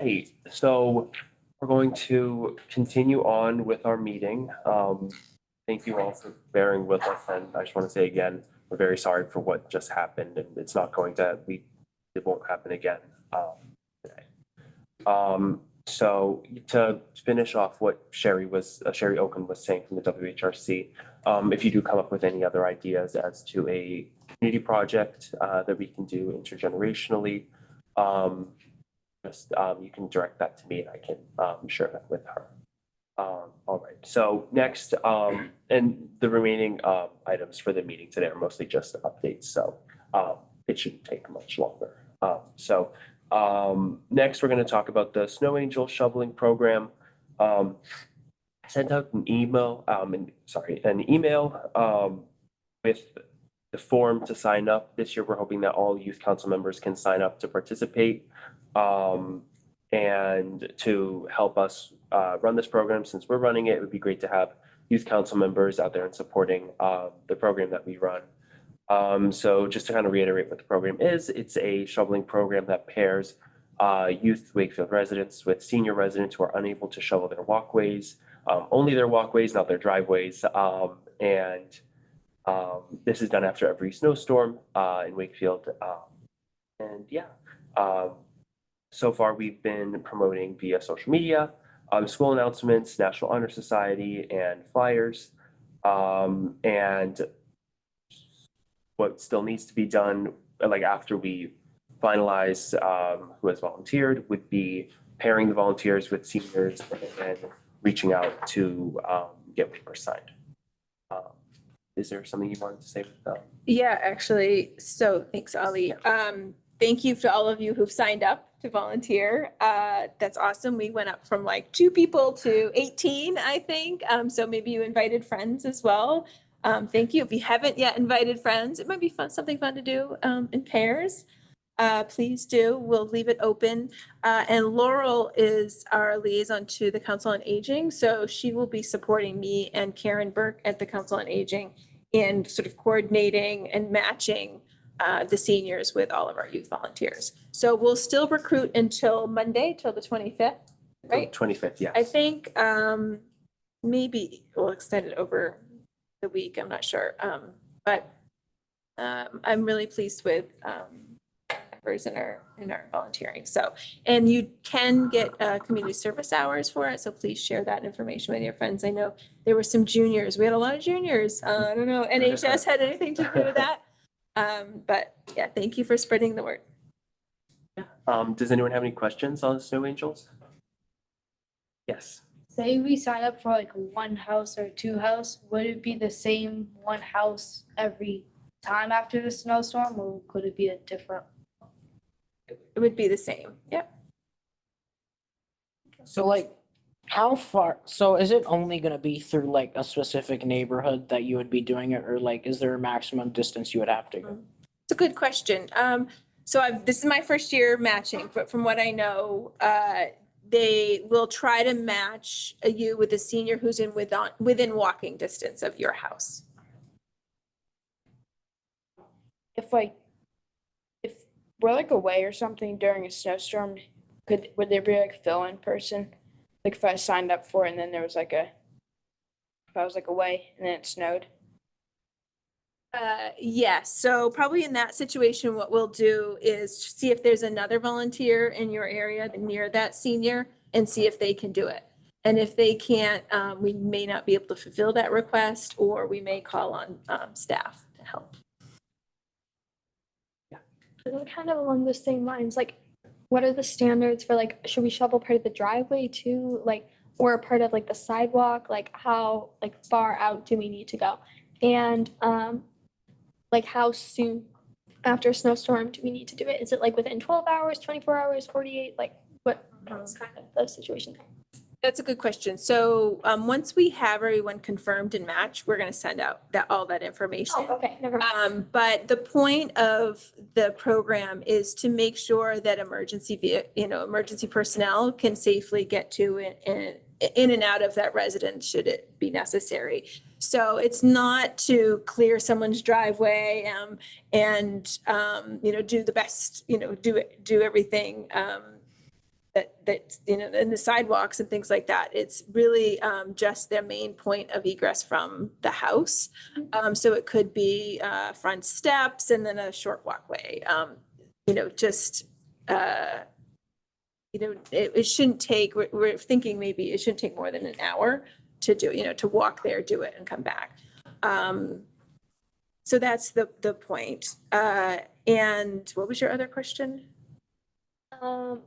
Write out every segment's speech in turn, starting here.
Hey, so we're going to continue on with our meeting. Thank you all for bearing with us, and I just want to say again, we're very sorry for what just happened, and it's not going to, it won't happen again today. So to finish off what Sherry Oaken was saying from the WHRC, if you do come up with any other ideas as to a community project that we can do intergenerationally, you can direct that to me and I can share that with her. All right, so next, and the remaining items for the meeting today are mostly just updates, so it shouldn't take much longer. Next, we're going to talk about the Snow Angel shoveling program. Sent out an email, with the form to sign up. This year, we're hoping that all youth council members can sign up to participate and to help us run this program. Since we're running it, it would be great to have youth council members out there and supporting the program that we run. So just to kind of reiterate what the program is, it's a shoveling program that pairs youth Wakefield residents with senior residents who are unable to shovel their walkways, only their walkways, not their driveways. This is done after every snowstorm in Wakefield. So far we've been promoting via social media, school announcements, National Honor Society, and flyers. And what still needs to be done, like after we finalize who has volunteered, would be pairing the volunteers with seniors and reaching out to get waivers signed. Is there something you wanted to say with that? Yeah, actually, so thanks, Ali. Thank you to all of you who've signed up to volunteer. That's awesome. We went up from like 2 people to 18, I think. So maybe you invited friends as well. Thank you. If you haven't yet invited friends, it might be fun, something fun to do in pairs. Please do. We'll leave it open. And Laurel is our liaison to the Council on Aging. So she will be supporting me and Karen Burke at the Council on Aging in sort of coordinating and matching the seniors with all of our youth volunteers. So we'll still recruit until Monday, till the 25th, right? 25th, yes. I think maybe we'll extend it over the week. I'm not sure. But I'm really pleased with members in our volunteering. So, and you can get community service hours for it. So please share that information with your friends. I know there were some juniors. We had a lot of juniors. I don't know, NHS had anything to do with that. But yeah, thank you for spreading the word. Does anyone have any questions on the Snow Angels? Yes. Say we sign up for like 1 house or 2 house, would it be the same 1 house every time after the snowstorm, or could it be a different? It would be the same. Yep. So like how far, so is it only gonna be through like a specific neighborhood that you would be doing it, or like is there a maximum distance you would have to go? It's a good question. This is my first year matching, but from what I know, they will try to match you with a senior who's within walking distance of your house. If we're like away or something during a snowstorm, would there be like fill-in person? Like if I signed up for it and then there was like if I was like away and then it snowed? Yes. So probably in that situation, what we'll do is see if there's another volunteer in your area near that senior and see if they can do it. And if they can't, we may not be able to fulfill that request, or we may call on staff to help. Kind of along the same lines, like what are the standards for like, should we shovel part of the driveway too, like, or a part of like the sidewalk, like how like far out do we need to go? And like how soon after a snowstorm do we need to do it? Is it like within 12 hours, 24 hours, 48? Like what's kind of the situation? That's a good question. So once we have everyone confirmed and matched, we're going to send out all that information. Oh, okay, never mind. But the point of the program is to make sure that emergency personnel can safely get to in and out of that residence should it be necessary. So it's not to clear someone's driveway and do the best, do everything that, you know, and the sidewalks and things like that. It's really just their main point of egress from the house. So it could be front steps and then a short walkway. You know, just, you know, it shouldn't take, we're thinking maybe it shouldn't take more than an hour to do, you know, to walk there, do it and come back. So that's the point. And what was your other question?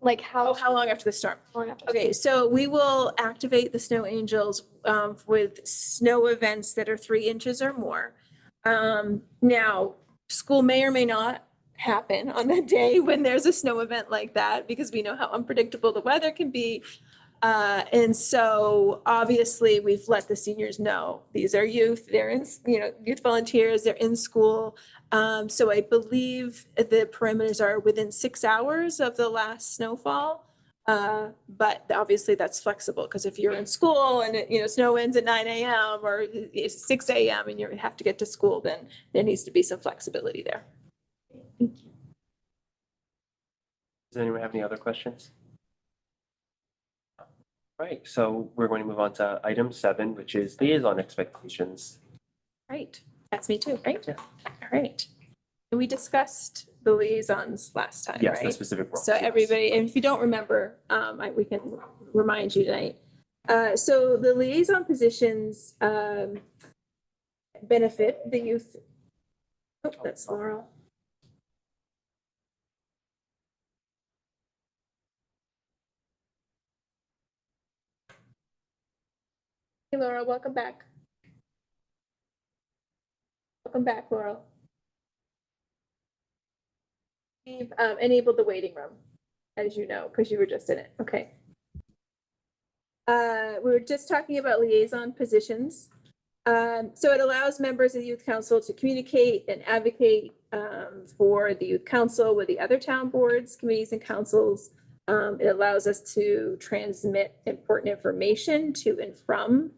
Like Oh, how how long after the storm? long after Okay, so we will activate the snow angels with snow events that are 3 inches or more. Now, school may or may not happen on the day when there's a snow event like that, because we know how unpredictable the weather can be. And so obviously we've let the seniors know, these are youth, they're in, you know, youth volunteers, they're in school. So I believe the perimeters are within 6 hours of the last snowfall. But obviously that's flexible, because if you're in school and you know, snow ends at 9 a.m. or it's 6 a.m. and you have to get to school, then there needs to be some flexibility there. Does anyone have any other questions? Right, so we're going to move on to item 7, which is liaison expectations. Right, that's me too, right? Yeah. All right. And we discussed the liaisons last time, Yes, the right? specific roles. So yes. everybody, and if you don't remember, we can remind you tonight. So the liaison positions benefit the youth. Oh, that's Laurel. Hey, Laurel, welcome back. Welcome back, Laurel. We've enabled the waiting room, as you know, because you were just in it. Okay. We were just talking about liaison positions. So it allows members of the youth council to communicate and advocate for the youth council with the other town boards, committees, and councils. It allows us to transmit important information to and from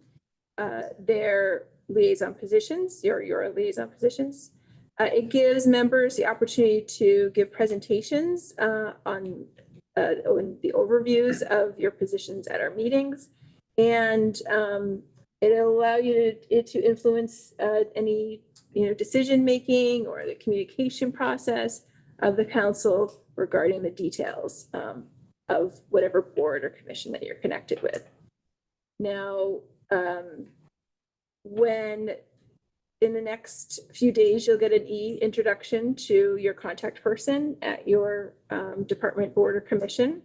their liaison positions, your liaison positions. It gives members the opportunity to give presentations on the overviews of your positions at our meetings. And it'll allow you to influence any, you know, decision-making or the communication process of the council regarding the details of whatever board or commission that you're connected with. Now, when in the next few days, you'll get an introduction to your contact person at your department, board, or commission.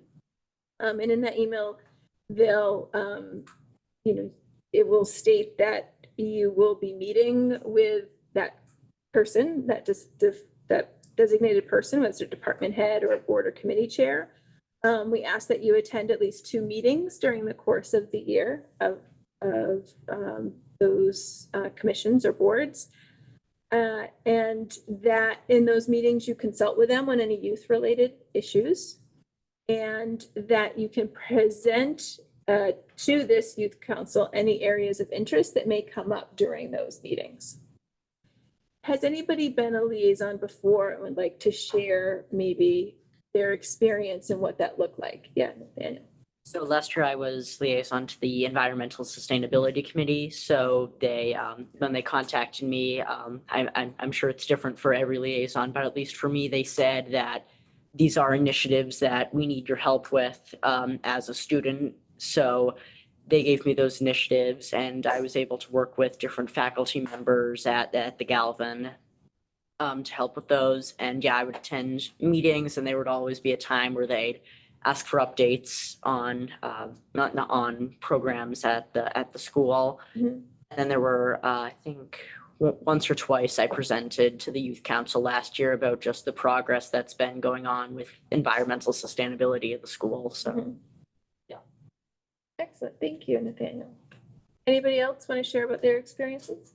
And in that email, they'll, you know, it will state that you will be meeting with that person, that designated person, whether it's a department head or a board or committee chair. We ask that you attend at least 2 meetings during the course of the year of those commissions or boards. And that in those meetings, you consult with them on any youth-related issues, and that you can present to this youth council any areas of interest that may come up during those meetings. Has anybody been a liaison before and would like to share maybe their experience and what that looked like? Yeah, Nathaniel. So last year I was liaison to the Environmental Sustainability Committee. So they, when they contacted me, I'm sure it's different for every liaison, but at least for me, they said that these are initiatives that we need your help with as a student. So they gave me those initiatives, and I was able to work with different faculty members at the Galvin to help with those. And yeah, I would attend meetings, and there would always be a time where they'd ask for updates on not on programs at the school. Mhm. And then there were I think once or twice I presented to the youth council last year about just the progress that's been going on with environmental sustainability at the school. So Mhm. Excellent. Thank you, Nathaniel. Anybody else want to share about their experiences?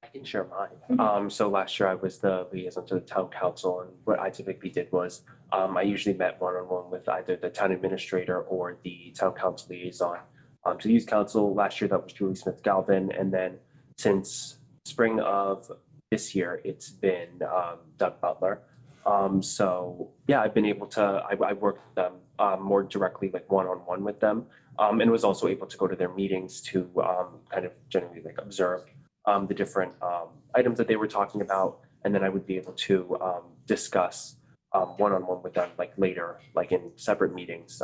I can share mine. Mhm. So last year I was the liaison to the town council, and what I typically did was I usually met one-on-one with either the town administrator or the town council liaison. To the youth council last year, that was Julie Smith Galvin, and then since spring of this year, it's been Doug Butler. So yeah, I've been able to, I worked with them more directly, like one-on-one with them. And was also able to go to their meetings to kind of generally like observe the different items that they were talking about. And then I would be able to discuss one-on-one with them like later, like in separate meetings,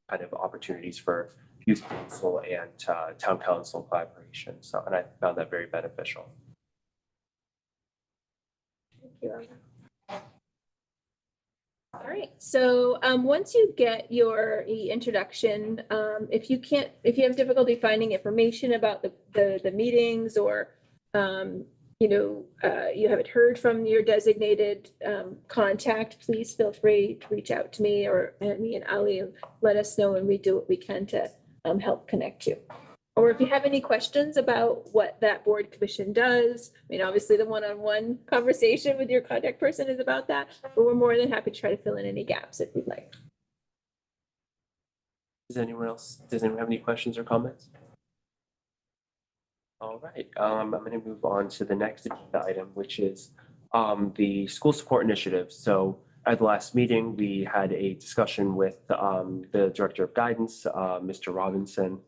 kind of opportunities for youth council and town council collaboration. So, and I found that very beneficial. Thank you, Ellen. All right, so once you get your introduction, if you have difficulty finding information about the meetings or you haven't heard from your designated contact, please feel free to reach out to me or me and Ali and let us know, and we do what we can to help connect you. Or if you have any questions about what that board commission does, I mean, obviously the one-on-one conversation with your contact person is about that, but we're more than happy to try to fill in any gaps if you'd like. Does anyone have any questions or comments? All right, I'm going to move on to the next agenda item, which is the school support initiative. So at the last meeting, we had a discussion with the director of guidance, Mr. Robinson,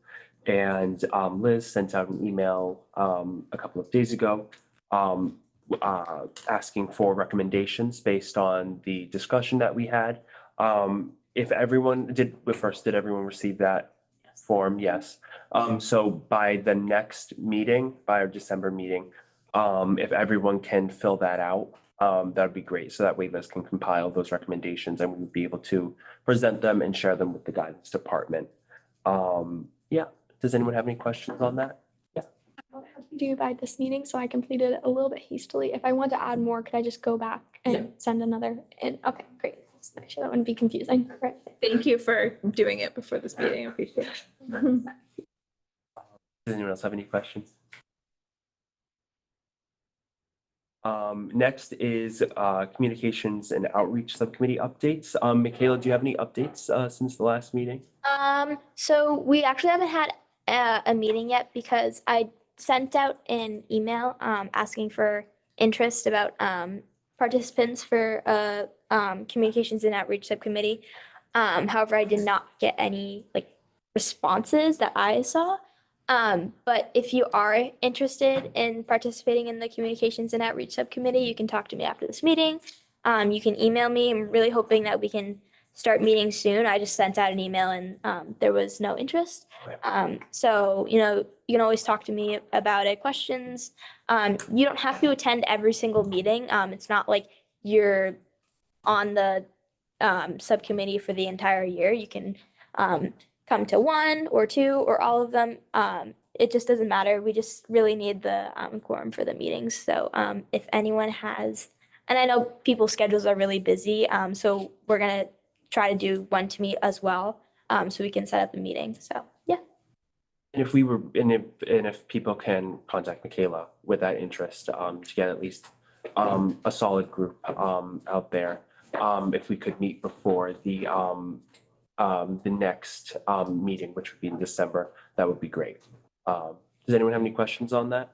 and Liz sent out an email a couple of days ago asking for recommendations based on the discussion that we had. If everyone did everyone receive that form? Yes. So by the next meeting, by our December meeting, if everyone can fill that out, that would be great. So that way Liz can compile those recommendations and we would be able to present them and share them with the guidance department. Yeah. Does anyone have any questions on that? Due by this meeting, so I completed it a little bit hastily. If I want to add more, could I just go back and send another? And okay, great. Just make sure that wouldn't be confusing. Right. Thank you for doing it before this meeting. I appreciate it. Does anyone else have any questions? Next is communications and outreach subcommittee updates. Michaela, do you have any updates since the last meeting? So we actually haven't had a meeting yet because I sent out an email asking for interest about participants for communications and outreach subcommittee. However, I did not get any responses that I saw. But if you are interested in participating in the communications and outreach subcommittee, you can talk to me after this meeting. You can email me. I'm really hoping that we can start meeting soon. I just sent out an email and there was no interest. So, you can always talk to me about it, questions. You don't have to attend every single meeting. It's not like you're on the subcommittee for the entire year. You can come to one or two or all of them. It just doesn't matter. We just really need the quorum for the meetings. So if anyone has, and I know people's schedules are really busy, so we're gonna try to do one to meet as well, so we can set up a meeting. So yeah. And if people can contact Michaela with that interest, to get at least a solid group out there, if we could meet before the next meeting, which would be in December, that would be great. Does anyone have any questions on that?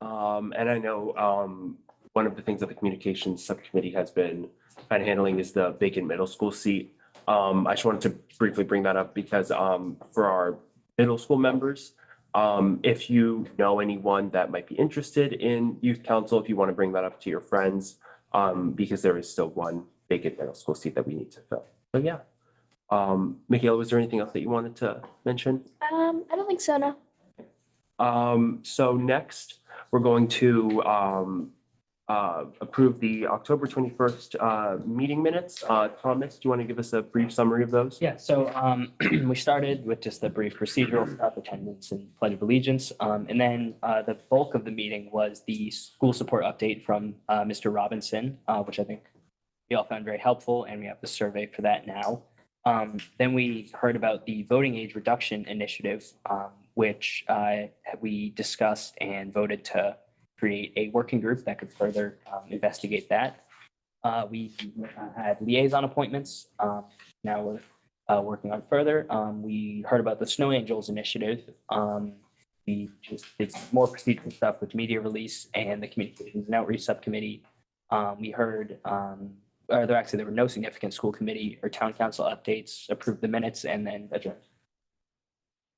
And I know one of the things that the communications subcommittee has been kind of handling is the vacant middle school seat. I just wanted to briefly bring that up because for our middle school members, if you know anyone that might be interested in youth council, if you want to bring that up to your friends, because there is still one vacant middle school seat that we need to fill. So yeah. Michaela, was there anything else that you wanted to mention? I don't think so, no. So next, we're going to approve the October 21st meeting minutes. Thomas, do you want to give us a brief summary of those? Yeah, so we started with just the brief procedural stuff, attendance and pledge of allegiance. And then the bulk of the meeting was the school support update from Mr. Robinson, which I think we all found very helpful, and we have the survey for that now. Then we heard about the voting age reduction initiative, which we discussed and voted to create a working group that could further investigate that. We had liaison appointments. Now we're working on further. We heard about the Snow Angels initiative. We just did some more procedural stuff with media release and the communications and outreach subcommittee. We heard, or there were no significant school committee or town council updates, approved the minutes and then adjourned.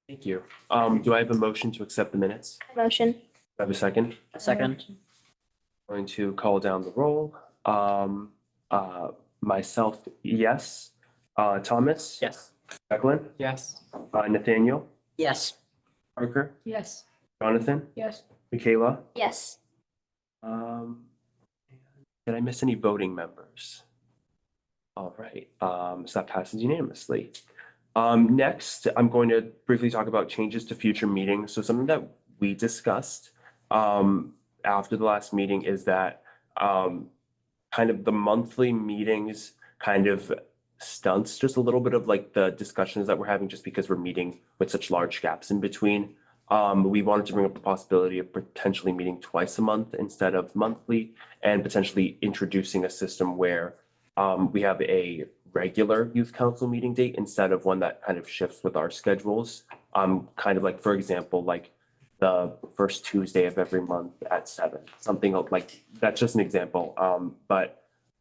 Thank you. Do I have a motion to accept the minutes? Motion. Do I have a second? A second. Going to call down the roll. Myself, yes. Thomas? Yes. Eklund? Yes. Nathaniel? Yes. Parker? Yes. Jonathan? Yes. Michaela? Yes. Did I miss any voting members? All right, so that passes unanimously. Next, I'm going to briefly talk about changes to future meetings. So something that we discussed after the last meeting is that kind of the monthly meetings kind of stunts just a little bit of like the discussions that we're having just because we're meeting with such large gaps in between. We wanted to bring up the possibility of potentially meeting twice a month instead of monthly and potentially introducing a system where we have a regular youth council meeting date instead of one that kind of shifts with our schedules. Kind of like, for example, like the first Tuesday of every month at 7, something like that's just an example.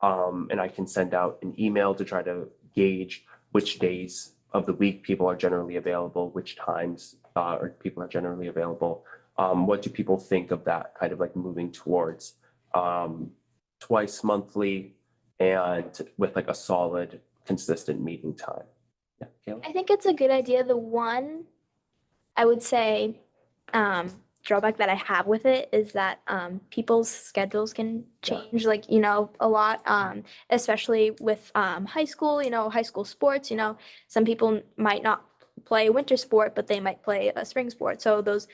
And I can send out an email to try to gauge which days of the week people are generally available, which times or people are generally available. What do people think of that kind of like moving towards twice monthly and with like a solid, consistent meeting time? Yeah, Kayla? I think it's a good idea. The one, I would say, drawback that I have with it is that people's schedules can change, like, a lot, especially with high school, high school sports, some people might not play a winter sport, but they might play a spring sport. So those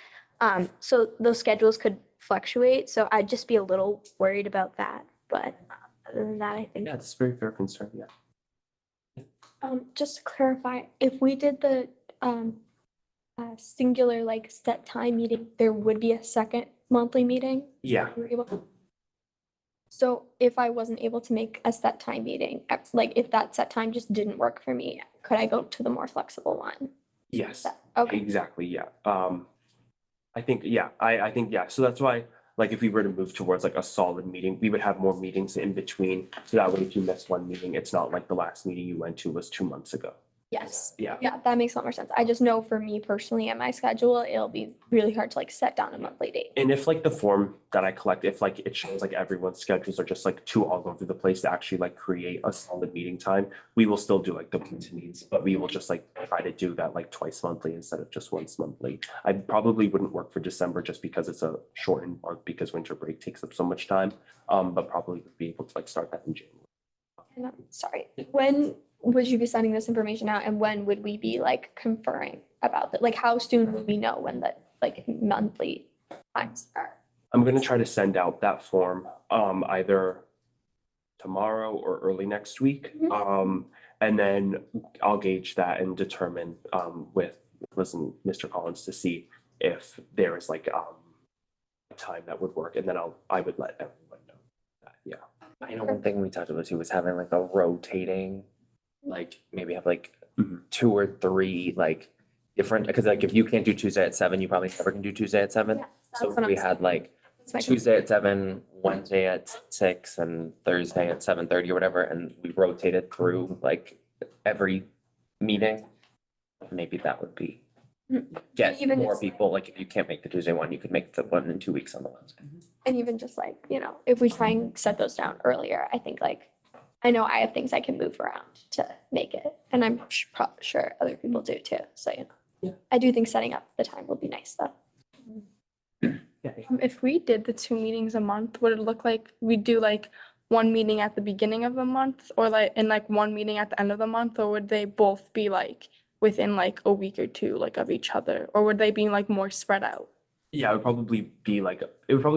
schedules could fluctuate. So I'd just be a little worried about that. But other than that, I think. Yeah, it's a very fair concern, yeah. Just to clarify, if we did the singular like set time meeting, there would be a second monthly meeting? Yeah, We were able. So if I wasn't able to make a set time meeting, like if that set time just didn't work for me, could I go to the more flexible one? yes. Okay. Exactly, yeah. I think, yeah, I think, yeah. So that's why, like, if we were to move towards like a solid meeting, we would have more meetings in between. So that way, if you miss one meeting, it's not like the last meeting you went to was 2 months ago. Yes. Yeah. Yeah, that makes a lot more sense. I just know for me personally and my schedule, it'll be really hard to like set down a monthly date. And if like the form that I collect, if like it shows like everyone's schedules are just like too all over the place to actually like create a solid meeting time, we will still do like the meetings meetings, but we will just like try to do that like twice monthly instead of just once monthly. I probably wouldn't work for December just because it's a shortened month because winter break takes up so much time. But probably would be able to like start that in January. And I'm sorry, when would you be sending this information out and when would we be like conferring about that? Like how soon would we know when the like monthly times are? I'm gonna try to send out that form either tomorrow or early next week. And then I'll gauge that and determine with Mr. Collins to see if there is like a time that would work, and then I would let everyone know that, yeah. I know one thing we talked about too was having like a rotating, like maybe have like Mhm. 2 or 3 like different, because like if you can't do Tuesday at 7, you probably never can do Tuesday at 7. Yeah, So that's what we I'm had like That's my Tuesday at 7, Wednesday at 6, and Thursday at 7:30 or whatever, and we rotated through like every meeting. Maybe that would be get Even more just, people, like if you can't make the Tuesday one, you could make the one in 2 weeks on the Wednesday. And even just like, if we try and set those down earlier, I think like, I know I have things I can move around to make it. And I'm sure other people do too. So, Yeah. I do think setting up the time will be nice though. If we did the 2 meetings a month, would it look like we do like one meeting at the beginning of the month or like and like one meeting at the end of the month, or would they both be like within like a week or two like of each other, or would they be like more spread out? Yeah, it would probably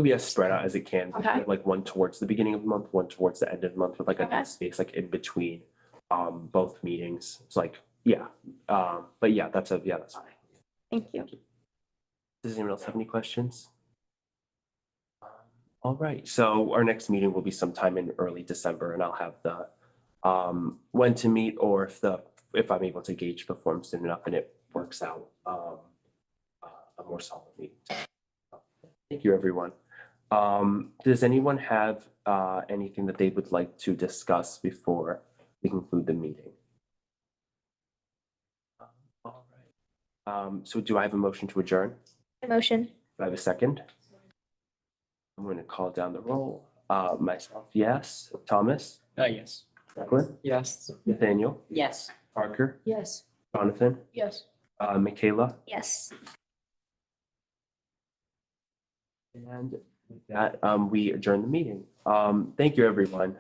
be as spread out as it can. Okay. Like one towards the beginning of the month, one towards the end of the month with like a Okay. nice space like in between both meetings. It's like, yeah. But yeah, that's fine. Thank you. Does anyone else have any questions? All right, so our next meeting will be sometime in early December, and I'll have the when to meet, or if I'm able to gauge the form soon enough and it works out, a more solid meeting. Thank you, everyone. Does anyone have anything that they would like to discuss before we conclude the meeting? All right. So do I have a motion to adjourn? Motion. Do I have a second? I'm going to call down the roll. Myself, yes. Thomas? Yes. Declan? Yes. Nathaniel? Yes. Parker? Yes. Jonathan? Yes. Michaela? Yes. And with that, we adjourn the meeting. Thank you, everyone.